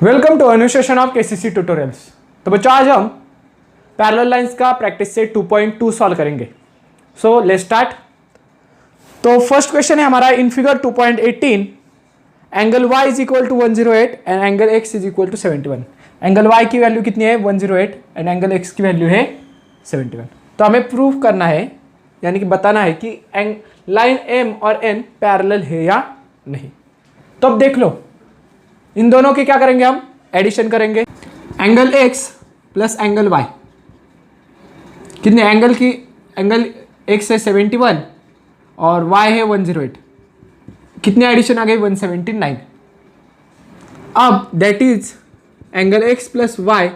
Welcome to new session of KCC tutorials. तो बच्चों आज हम पैरेलल लाइंस का प्रैक्टिस से 2.2 सॉल्व करेंगे। So let's start. तो फर्स्ट क्वेश्चन है हमारा in figure 2.18 angle y is equal to 108 and angle x is equal to 71। Angle y की वैल्यू कितनी है 108 एंड एंगल x की वैल्यू है 71। तो हमें प्रूव करना है यानी कि बताना है कि लाइन m और n पैरेलल है या नहीं। तो अब देख लो इन दोनों के क्या करेंगे, हम एडिशन करेंगे। Angle x plus angle y कितने एंगल x है 71 और y है 108, कितने एडिशन आ गए 179। अब that is angle x plus y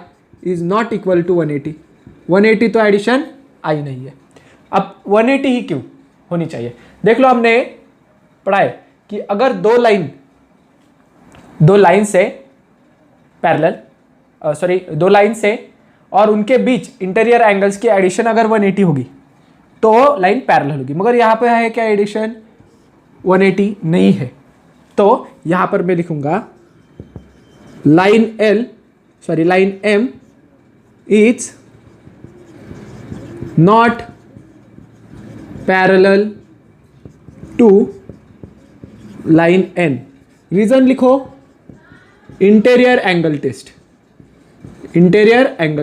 is not equal to 180। 180 तो एडिशन आई नहीं है। अब 180 ही क्यों होनी चाहिए, देख लो हमने पढ़ा है कि अगर दो लाइन से पैरेलल दो लाइन से और उनके बीच इंटीरियर एंगल्स की एडिशन अगर 180 होगी तो लाइन पैरेलल होगी। मगर यहाँ पे है क्या एडिशन 180 नहीं है, तो यहाँ पर मैं लिखूंगा line m is not parallel to line n। Reason लिखो इंटीरियर एंगल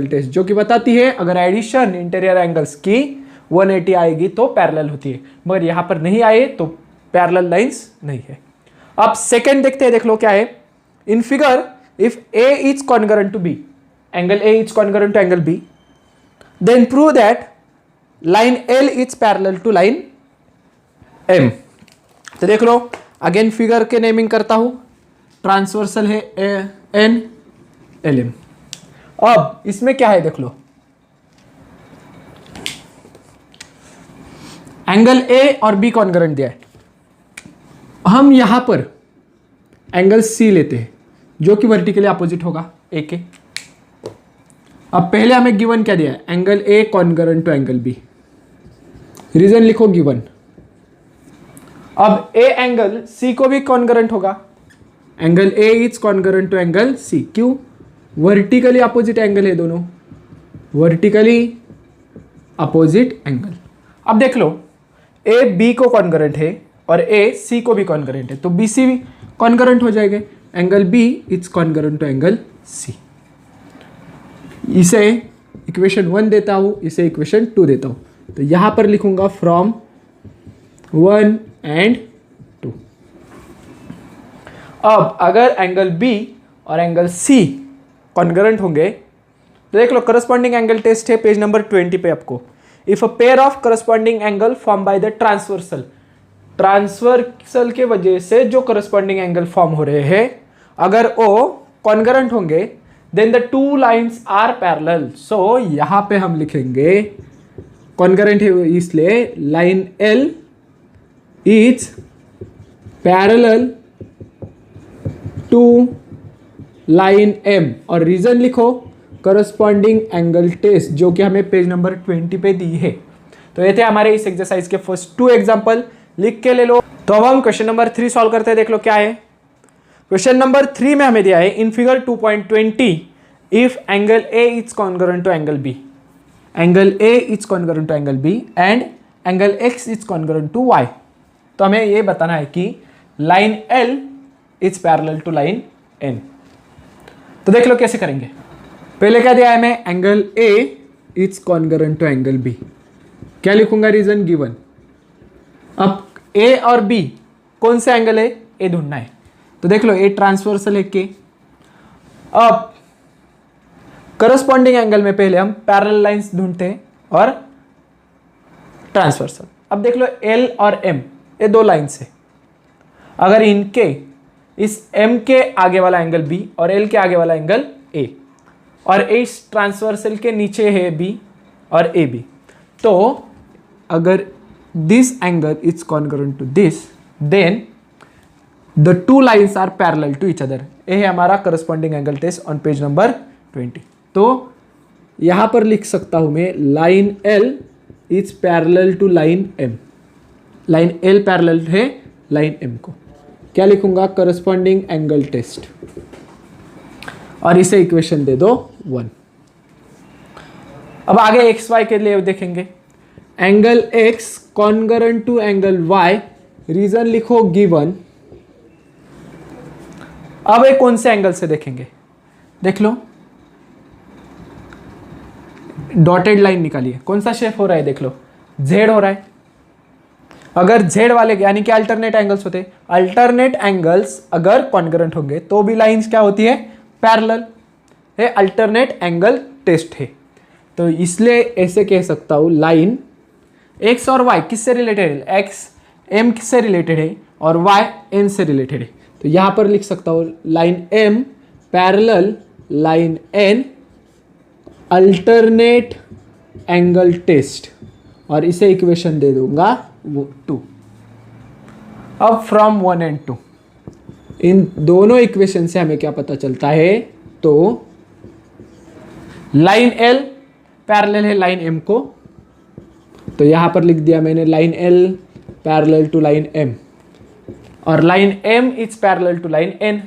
टेस्ट जो कि बताती है अगर एडिशन इंटीरियर एंगल्स की 180 आएगी तो पैरेलल होती है, मगर यहां पर नहीं आए तो पैरेलल लाइंस नहीं है। अब सेकंड देखते हैं, देख लो क्या है। In figure if a is congruent to b, angle a is congruent to angle b, then prove that line l is parallel to line m। तो देख लो अगेन फिगर के नेमिंग करता हूं, ट्रांसवर्सल है n lm। अब इसमें क्या है देख लो, एंगल a और b कॉन्ग्रुएंट दिया है। हम यहां पर एंगल c लेते हैं जो कि वर्टिकली अपोजिट होगा a के। अब पहले हमें गिवन क्या दिया है, angle a congruent to angle b। Reason लिखो गिवन। अब a एंगल c को भी कॉन्ग्रुएंट होगा, angle a is congruent to angle c। क्यों, वर्टिकली अपोजिट एंगल है दोनों, वर्टिकली अपोजिट एंगल। अब देख लो a b को कॉन्ग्रुएंट है और a c को भी कॉन्ग्रुएंट है, तो bc भी कॉन्ग्रुएंट हो जाएंगे। Angle b is congruent to angle c। इसे इक्वेशन 1 देता हूं, इसे इक्वेशन 2 देता हूं। तो यहां पर लिखूंगा फ्रॉम 1 एंड 2। अब अगर एंगल b और एंगल c कॉन्ग्रुएंट होंगे तो देख लो करस्पॉन्डिंग एंगल टेस्ट है पेज नंबर 20 पे आपको। If a pair of corresponding angle form by the transversal के वजह से जो करस्पॉन्डिंग एंगल फॉर्म हो रहे हैं अगर वो कॉन्ग्रुएंट होंगे then the two lines are parallel. So यहां पे हम लिखेंगे कॉन्ग्रुएंट है इसलिए line l is parallel to line m। और रीजन लिखो करस्पॉन्डिंग एंगल टेस्ट जो कि हमें पेज नंबर 20 पे दी है। तो ये थे हमारे इस एक्सरसाइज के फर्स्ट 2 एग्जांपल, लिख के ले लो। तो अब हम क्वेश्चन नंबर 3 सॉल्व करते हैं, देख लो क्या है। क्वेश्चन नंबर 3 में हमें दिया है in figure 2.20 if angle a is congruent to angle b, angle a is congruent to angle b and angle x is congruent to y। तो हमें ये बताना है कि line l is parallel to line n। तो देख लो कैसे करेंगे। पहले क्या दिया है हमें, angle a is congruent to angle b। क्या लिखूंगा, रीजन गिवन। अब a और b कौन सा एंगल है, a ढूंढना है। तो देख लो a ट्रांसवर्सल है k। अब करस्पॉन्डिंग एंगल में पहले हम पैरेलल लाइंस ढूंढते हैं और ट्रांसवर्सल। अब देख लो l और m ये दो लाइंस है, अगर इनके इस m के आगे वाला एंगल b और l के आगे वाला एंगल a और इस ट्रांसवर्सल के नीचे है b और ab, तो अगर this angle is congruent to this then the two lines are parallel to each other. ये है हमारा corresponding angle test on page number 20। तो यहां पर लिख सकता हूं मैं line l is parallel to line m। Line l parallel है लाइन m को। क्या लिखूंगा, करस्पॉन्डिंग एंगल टेस्ट। और इसे इक्वेशन दे दो 1। अब आगे एक्स वाई के लिए देखेंगे। Angle x congruent to angle y, reason लिखो गिवन। अब एक कौन से एंगल से देखेंगे, देख लो, डॉटेड लाइन निकालिए। कौन सा शेप हो रहा है, देख लो, जेड हो रहा है। अगर जेड वाले यानी कि अल्टरनेट एंगल्स होते, अल्टरनेट एंगल्स अगर कॉन्ग्रुएंट होंगे तो भी लाइंस क्या होती है, पैरेलल है। अल्टरनेट एंगल टेस्ट है, तो इसलिए ऐसे कह सकता हूं लाइन एक्स और वाई किससे रिलेटेड है, एक्स एम किससे रिलेटेड है और वाई एन से रिलेटेड है। तो यहां पर लिख सकता हूं line M parallel line N alternate angle test, और इसे इक्वेशन दे दूंगा 2। अब फ्रॉम 1 एंड 2 इन दोनों इक्वेशन से हमें क्या पता चलता है, तो लाइन एल पैरेलल है लाइन एम को, तो यहां पर लिख दिया मैंने line L parallel to line M, और line M is parallel to line N,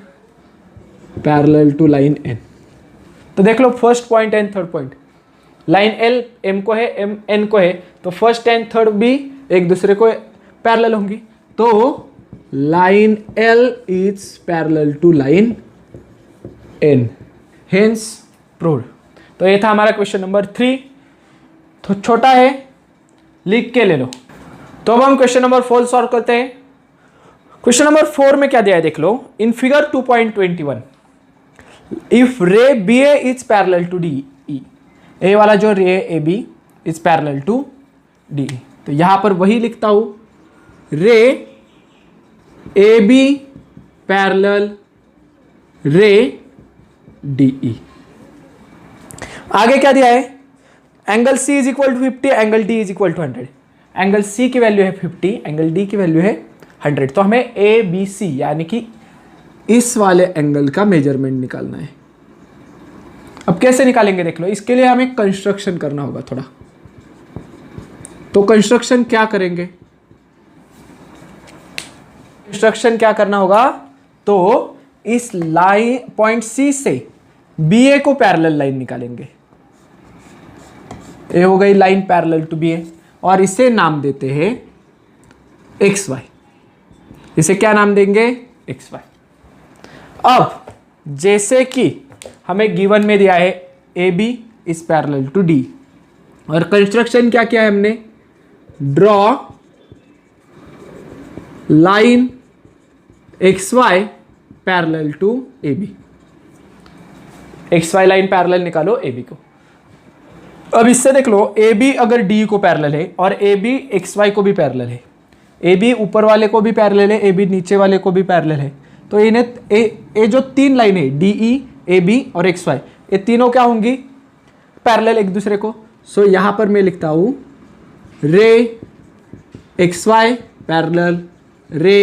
parallel to line N. तो देख लो first point and third point, line L M को है, एम एन को है, तो फर्स्ट एंड थर्ड भी एक दूसरे को पैरेलल होंगी, तो line L is parallel to line N, hence proved. तो ये था हमारा क्वेश्चन नंबर 3। तो छोटा है, लिख के ले लो। तो अब हम क्वेश्चन नंबर 4 सॉल्व करते हैं। क्वेश्चन नंबर 4 में क्या दिया है, देख लो। In figure 2.21 if ray B A is parallel to D E, ए वाला जो ray A B is parallel to D, तो यहां पर वही लिखता हूं, ray A B parallel ray D E. आगे क्या दिया है, angle C is equal to 50, angle D is equal to 100। Angle C की वैल्यू है 50, एंगल डी की वैल्यू है 100। तो हमें ए बी सी यानी कि इस वाले एंगल का मेजरमेंट निकालना है। अब कैसे निकालेंगे देख लो, इसके लिए हमें कंस्ट्रक्शन करना होगा थोड़ा। तो कंस्ट्रक्शन क्या करेंगे, कंस्ट्रक्शन क्या करना होगा, तो इस लाइन पॉइंट सी से बी ए को पैरेलल लाइन निकालेंगे। ए हो गई लाइन पैरेलल टू बी ए, और इसे नाम देते हैं एक्स वाई। इसे क्या नाम देंगे, एक्स वाई। अब जैसे कि हमें गिवन में दिया है A B is parallel to D, और कंस्ट्रक्शन क्या किया है हमने, draw line X Y parallel to A B. X Y line parallel निकालो ए बी को। अब इससे देख लो, ए बी अगर डी को पैरेलल है और ए बी एक्स वाई को भी पैरेलल है, ए बी ऊपर वाले को भी पैरेलल है, ए बी नीचे वाले को भी पैरेलल है, तो इन्हें ए जो तीन लाइन है डी ई ए बी और एक्स वाई, ये तीनों क्या होंगी, पैरेलल एक दूसरे को। सो यहां पर मैं लिखता हूं रे एक्स वाई पैरेलल रे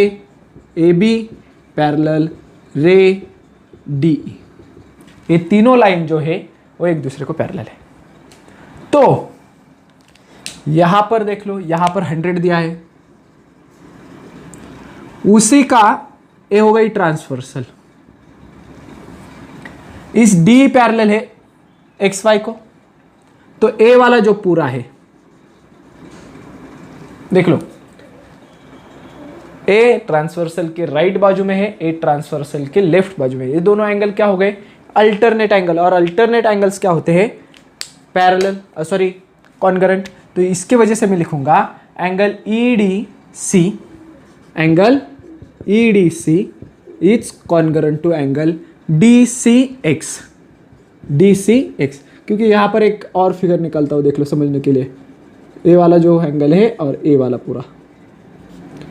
A B parallel ray D ई। ये तीनों लाइन जो है वो एक दूसरे को पैरेलल है। तो यहां पर देख लो, यहां पर 100 दिया है, उसी का ए हो गई ट्रांसवर्सल। इस डी पैरेलल है एक्स वाई को, तो ए वाला जो पूरा है देख लो, ए ट्रांसवर्सल के राइट बाजू में है, ए ट्रांसवर्सल के लेफ्ट बाजू में। ये दोनों एंगल क्या हो गए, अल्टरनेट एंगल, और अल्टरनेट एंगल्स क्या होते हैं, पैरेलल, सॉरी कॉन्ग्रुएंट। तो इसके वजह से मैं लिखूंगा angle E D C, angle E D C is congruent to angle D C X, D C X. क्योंकि यहां पर एक और फिगर निकालता हूं, देख लो समझने के लिए, ए वाला जो एंगल है और ए वाला पूरा,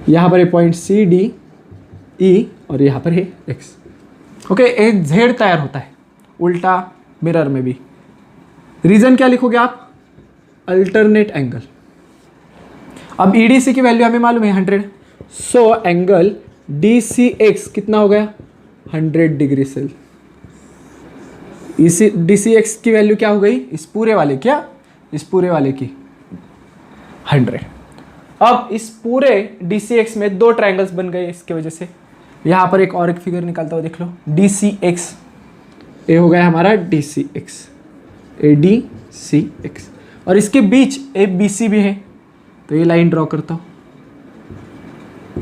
यहां पर पॉइंट सी डी ई और यहां पर है एक्स। ओके, एक जेड तैयार होता है उल्टा मिरर में भी। रीजन क्या लिखोगे आप, अल्टरनेट एंगल। अब ई डी सी की वैल्यू हमें मालूम है 100, so angle D C X कितना हो गया, 100 डिग्री सेल। इसी डी सी एक्स की वैल्यू क्या हो गई, इस पूरे वाले, क्या इस पूरे वाले की 100। अब इस पूरे डी सी एक्स में दो ट्रायंगल्स बन गए इसके वजह से। यहां पर एक और एक फिगर निकालता हूं, देख लो, डी सी एक्स ए हो गया हमारा D C X, A D C X, और इसके बीच ए बी सी भी है, तो ये लाइन ड्रॉ करता हूँ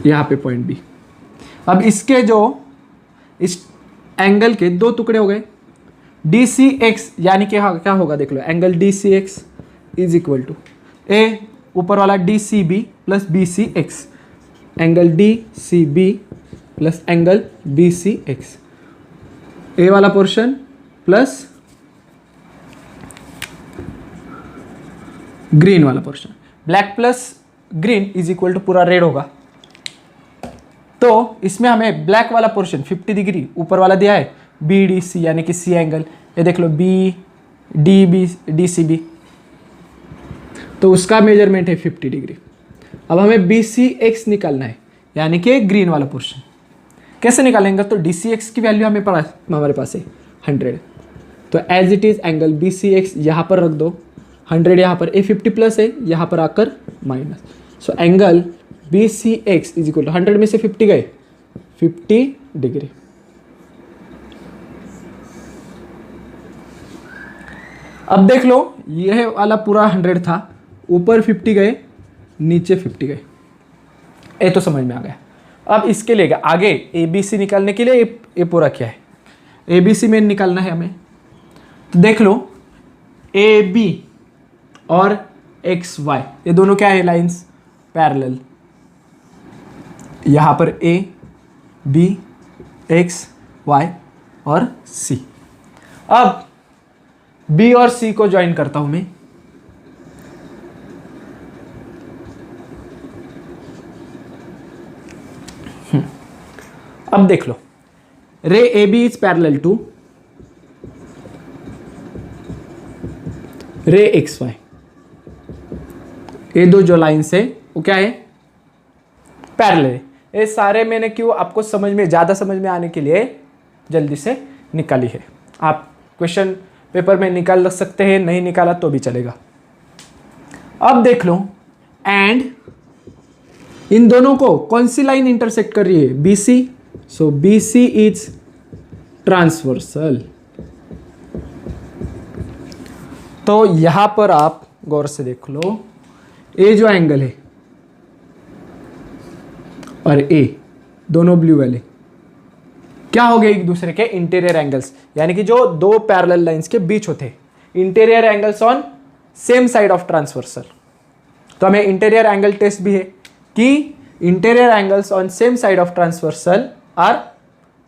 यहाँ पे पॉइंट बी। अब इसके जो इस एंगल के दो टुकड़े हो गए, डी सी एक्स यानी कि क्या होगा देख लो, angle D C X is equal to ए ऊपर वाला D C B plus B C X, angle D C B plus angle B C X, ए वाला पोर्शन प्लस ग्रीन वाला portion, black plus green is equal to पूरा red होगा। तो इसमें हमें ब्लैक वाला पोर्शन 50 डिग्री ऊपर वाला दिया है, बी डी सी यानी कि सी एंगल, ये देख लो B D B D C B, तो उसका मेजरमेंट है 50 डिग्री। अब हमें बी सी एक्स निकालना है यानी कि ग्रीन वाला पोर्शन। कैसे निकालेंगे, तो डी सी एक्स की वैल्यू हमारे पास है 100, तो as it is angle B C X यहाँ पर रख दो, 100 यहाँ पर, ए 50 प्लस है यहाँ पर आकर minus, so angle B C X is equal to 100 में से 50 गए 50 डिग्री। अब देख लो यह वाला पूरा 100 था, ऊपर 50 गए नीचे 50 गए, ये तो समझ में आ गया। अब इसके लिए आगे ए बी सी निकालने के लिए ये पूरा क्या है, ए बी सी में निकालना है हमें, तो देख लो ए बी और एक्स वाई ये दोनों क्या है, लाइंस पैरेलल, यहाँ पर ए बी एक्स वाई और सी। अब बी और सी को ज्वाइन करता हूं मैं, अब देख लो ray A B is parallel to ray X Y, ये दो जो लाइन्स है वो क्या है, पैरेलल है। ये सारे मैंने क्यों आपको समझ में ज़्यादा समझ में आने के लिए जल्दी से निकाली है, आप क्वेश्चन पेपर में निकाल सकते हैं, नहीं निकाला तो भी चलेगा। अब देख लो एंड इन दोनों को कौन सी लाइन इंटरसेक्ट कर रही है, B C, so B C is transversal. तो यहां पर आप गौर से देख लो, ए जो एंगल है और ए दोनों ब्लू वाले क्या हो गए, एक दूसरे के इंटीरियर एंगल्स, यानी कि जो दो पैरेलल लाइंस के बीच होते हैं, interior angles on same side of transversal. तो हमें इंटीरियर एंगल टेस्ट भी है कि interior angles on same side of transversal are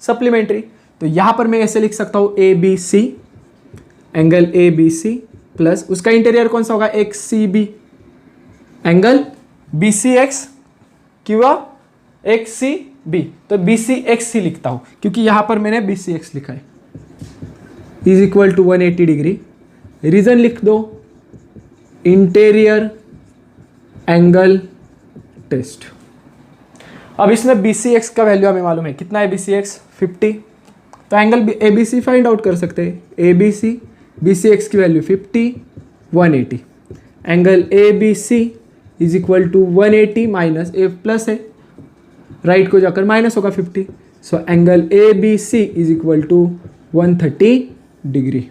supplementary. तो यहां पर मैं ऐसे लिख सकता हूं A B C, angle A B C plus उसका इंटीरियर कौन सा होगा, X C B, angle B C X किंवा एक्स सी बी, तो बी सी एक्स ही लिखता हूं क्योंकि यहां पर मैंने बी सी एक्स लिखा है, is equal to 180 degree. Reason लिख दो, इंटीरियर एंगल टेस्ट। अब इसमें बी सी एक्स का वैल्यू हमें मालूम है, कितना है बी सी एक्स 50, तो angle A B C find out कर सकते हैं, ए बी सी एक्स की value 50 180, angle A B C is equal to 180 minus A plus है, राइट को जाकर माइनस होगा 50, so angle A B C is equal to 130 degree.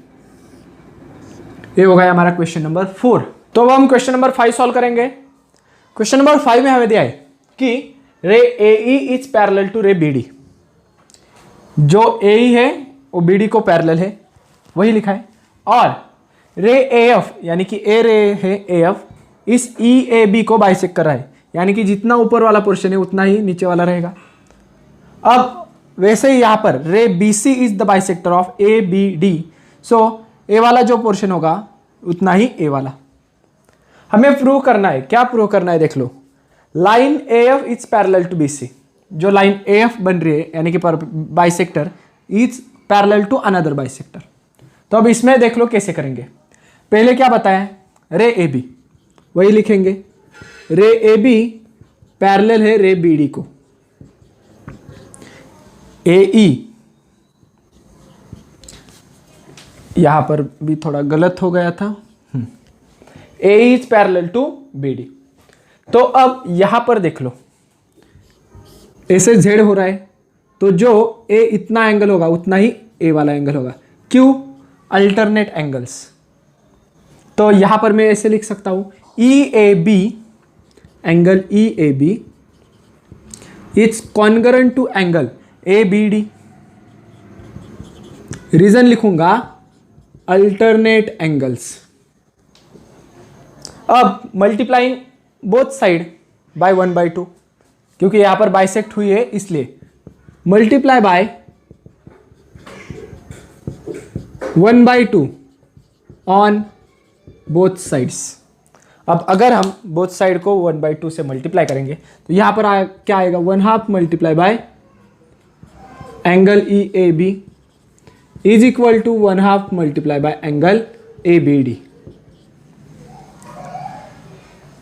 ये हो गया हमारा क्वेश्चन नंबर 4। तो अब हम क्वेश्चन नंबर 5 सॉल्व करेंगे। क्वेश्चन नंबर 5 में हमें दिया है कि रे ए ई इज पैरेलल टू रे बी डी, जो ए ई है वो बी डी को पैरेलल है, वही लिखा है, और रे ए एफ यानी कि ए रे है ए एफ इस ई ए बी को बाइसेक्ट कर रहा है, यानी कि जितना ऊपर वाला पोर्शन है उतना ही नीचे वाला रहेगा। अब वैसे ही यहां पर ray B C is the bisector of A B D, so ए वाला जो पोर्शन होगा उतना ही ए वाला। हमें प्रूव करना है, क्या प्रूव करना है देख लो, line A F is parallel to B C, जो लाइन ए एफ बन रही है यानी कि bisector is parallel to another bisector. तो अब इसमें देख लो कैसे करेंगे। पहले क्या बताया, रे ए बी वही लिखेंगे, रे ए बी पैरेलल है रे बी डी को, ए ई यहां पर भी थोड़ा गलत हो गया था, A is parallel to B D. तो अब यहां पर देख लो ऐसे जेड हो रहा है, तो जो ए इतना एंगल होगा उतना ही ए वाला एंगल होगा। क्यों? Alternate angles. तो यहां पर मैं ऐसे लिख सकता हूं E A B, angle E A B it's congruent to angle A B D. Reason लिखूंगा अल्टरनेट एंगल्स। अब मल्टीप्लाइंग बोथ साइड बाय 1/2, क्योंकि यहां पर बाइसेक्ट हुई है इसलिए multiply by 1/2 on both sides. अब अगर हम बोथ साइड को 1/2 से मल्टीप्लाई करेंगे तो यहां पर क्या आएगा? 1/2 multiply by angle E A B is equal to 1/2 multiply by angle A B D.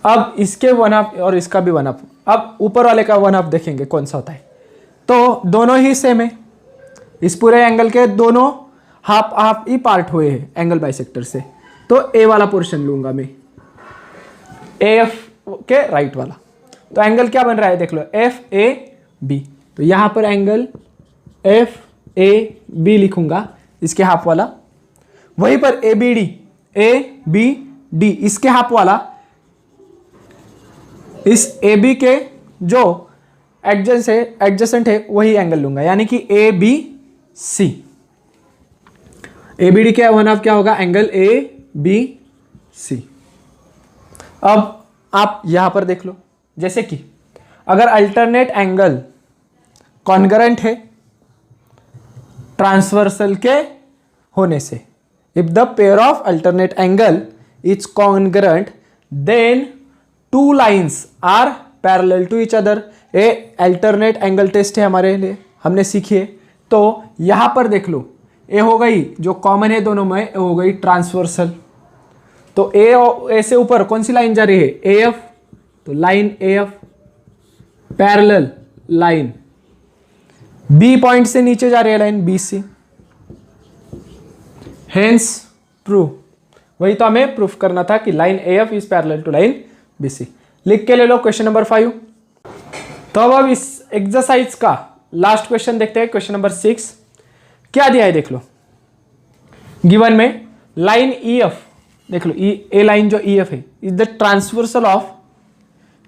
अब इसके 1/2 और इसका भी 1/2। अब ऊपर वाले का 1/2 देखेंगे कौन सा होता है। तो दोनों ही सेम है, इस पूरे एंगल के दोनों हाफ हाफ ही पार्ट हुए हैं एंगल बाइसेक्टर से। तो ए वाला पोर्शन लूंगा मैं, ए एफ के राइट वाला। तो एंगल क्या बन रहा है देख लो, एफ ए बी। तो यहां पर एंगल एफ ए बी लिखूंगा, इसके हाफ वाला। वहीं पर A B D, A B D इसके हाफ वाला, इस ए बी के जो एडजेसेंट है वही एंगल लूंगा, यानी कि A B C. A B D क्या 1/2 क्या होगा? Angle A B C. अब आप यहां पर देख लो, जैसे कि अगर अल्टरनेट एंगल कॉन्ग्रेंट है ट्रांसवर्सल के होने से, if the pair of alternate angle is congruent then two lines are parallel to each other. ए अल्टरनेट एंगल टेस्ट है हमारे लिए, हमने सीखी है। तो यहां पर देख लो, ए हो गई जो कॉमन है दोनों में, ए हो गई ट्रांसवर्सल। तो ए से ऊपर कौन सी लाइन जा रही है? A F. तो line A F parallel line B point से नीचे जा रही है line B C. Hence true. वही तो हमें प्रूफ करना था कि line A F is parallel to line B C. लिख के ले लो क्वेश्चन नंबर 5। तो अब इस एक्सरसाइज का लास्ट क्वेश्चन देखते हैं, क्वेश्चन नंबर 6। क्या दिया है देख लो। गिवन में लाइन ई एफ देख लो, ए लाइन जो ई एफ है इज द ट्रांसवर्सल ऑफ,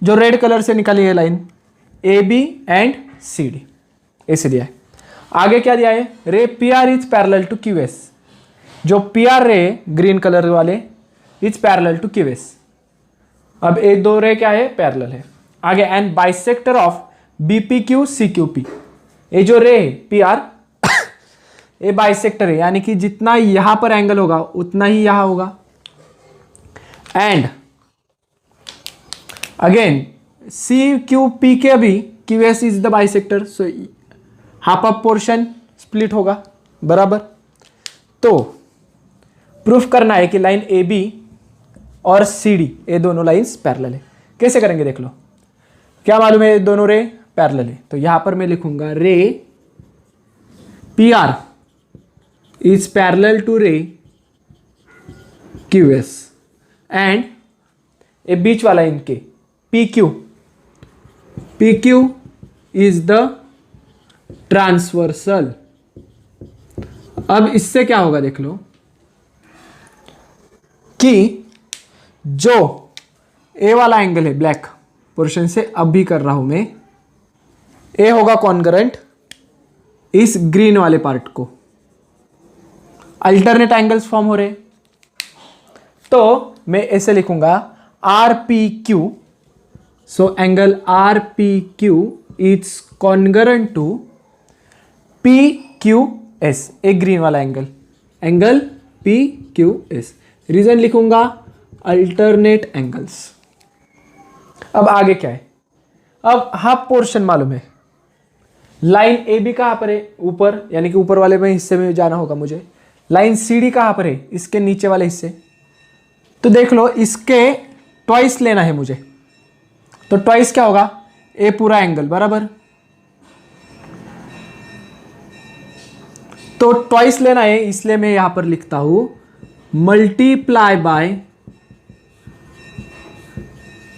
जो रेड कलर से निकाली है line, A B and C D, ऐसे दिया है। आगे क्या दिया है? Ray P R is parallel to Q S, जो P R ray green colour वाले is parallel to Q S. अब ए दो रे क्या है? पैरेलल है। आगे and bisector of B P Q C Q P, ये जो रे है पी आर ये बाइसेक्टर है, यानी कि जितना यहां पर एंगल होगा उतना ही यहां होगा। And again C Q P के भी Q S is the bisector, so half of portion split होगा बराबर। तो प्रूफ करना है कि लाइन ए बी और सी डी ये दोनों लाइंस पैरेलल है। कैसे करेंगे देख लो। क्या मालूम है? दोनों रे पैरेलल है, तो यहां पर मैं लिखूंगा ray P R is parallel to ray Q S and ए बीच वाला इनके P Q is the transversal. अब इससे क्या होगा देख लो कि जो ए वाला एंगल है ब्लैक पोर्शन से, अब भी कर रहा हूं मैं, ए होगा कॉन्ग्रेंट इस ग्रीन वाले पार्ट को। अल्टरनेट एंगल्स फॉर्म हो रहे, तो मैं ऐसे लिखूंगा R P Q, so angle R P Q is congruent to P Q S, ए ग्रीन वाला angle P Q S. Reason लिखूंगा अल्टरनेट एंगल्स। अब आगे क्या है? अब हाफ पोर्शन मालूम है, लाइन ए बी कहां पर है? ऊपर, यानी कि ऊपर वाले में हिस्से में जाना होगा मुझे। लाइन सी डी कहां पर है? इसके नीचे वाले हिस्से। तो देख लो इसके ट्वाइस लेना है मुझे, तो ट्वाइस क्या होगा? ए पूरा एंगल बराबर। तो ट्वाइस लेना है, इसलिए मैं यहां पर लिखता हूं multiply by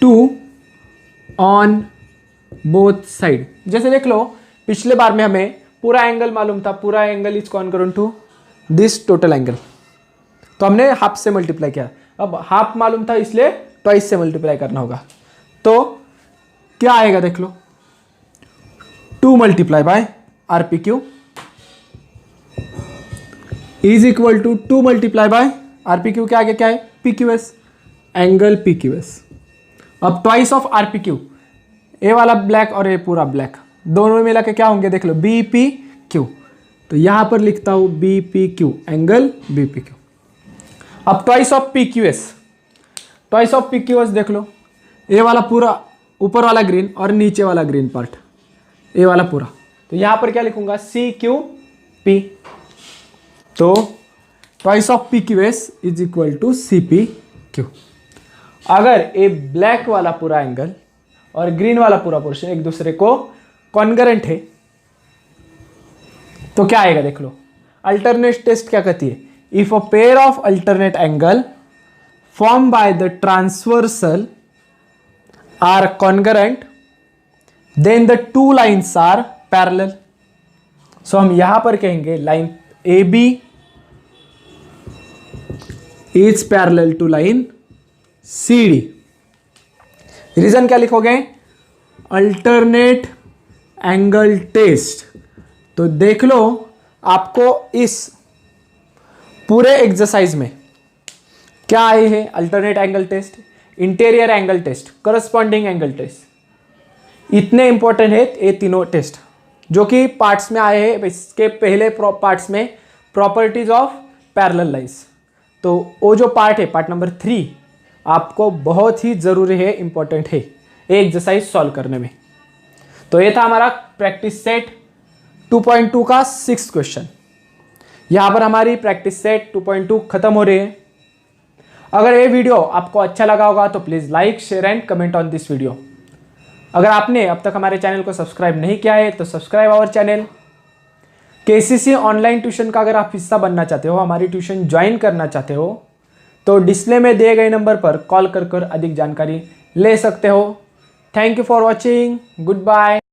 2 on both side. जैसे देख लो पिछले बार में हमें पूरा एंगल मालूम था, पूरा angle is congruent to this total angle. तो हमने हाफ से मल्टीप्लाई किया, अब हाफ मालूम था इसलिए ट्वाइस से मल्टीप्लाई करना होगा। तो क्या आएगा देख लो, 2 multiply by R P Q is equal to 2 multiply by R P Q के आगे क्या है, P Q S, angle P Q S. अब twice of R P Q, ए वाला ब्लैक और ए पूरा ब्लैक, दोनों में मिला के क्या होंगे देख लो, बी पी क्यू। तो यहां पर लिखता हूं B P Q, angle B P Q. अब twice of P Q S, twice of P Q S देख लो, ए वाला पूरा ऊपर वाला ग्रीन और नीचे वाला ग्रीन पार्ट, ए वाला पूरा। तो यहां पर क्या लिखूंगा, सी क्यू पी। तो twice of P Q S is equal to C P Q. अगर ए ब्लैक वाला पूरा एंगल और ग्रीन वाला पूरा पोर्शन एक दूसरे को कॉन्ग्रुएंट है तो क्या आएगा देख लो, अल्टरनेट टेस्ट क्या कहती है, if a pair of alternate angle form by the transversal are congruent then the two lines are parallel. So हम यहां पर कहेंगे line A B is parallel to line C D. Reason क्या लिखोगे, alternate angle test. तो देख लो आपको इस पूरे एक्सरसाइज में क्या आए हैं, alternate angle test, interior angle test, corresponding angle test. इतने इंपॉर्टेंट है ये तीनों टेस्ट जो कि पार्ट्स में आए हैं। इसके पहले पार्ट्स में प्रॉपर्टीज ऑफ पैरेलल लाइंस, तो वो जो पार्ट है पार्ट नंबर 3 आपको बहुत ही ज़रूरी है, इंपॉर्टेंट है ये एक्सरसाइज सॉल्व करने में। तो ये था हमारा प्रैक्टिस सेट 2.2 का 6th क्वेश्चन। यहाँ पर हमारी प्रैक्टिस सेट 2.2 खत्म हो रही है। अगर ये वीडियो आपको अच्छा लगा होगा तो please like, share and comment on this video. अगर आपने अब तक हमारे चैनल को सब्सक्राइब नहीं किया है तो subscribe our channel. KCC online tuition का अगर आप हिस्सा बनना चाहते हो, हमारी ट्यूशन ज्वाइन करना चाहते हो तो डिस्प्ले में दिए गए नंबर पर कॉल कर अधिक जानकारी ले सकते हो। Thank you for watching, good bye.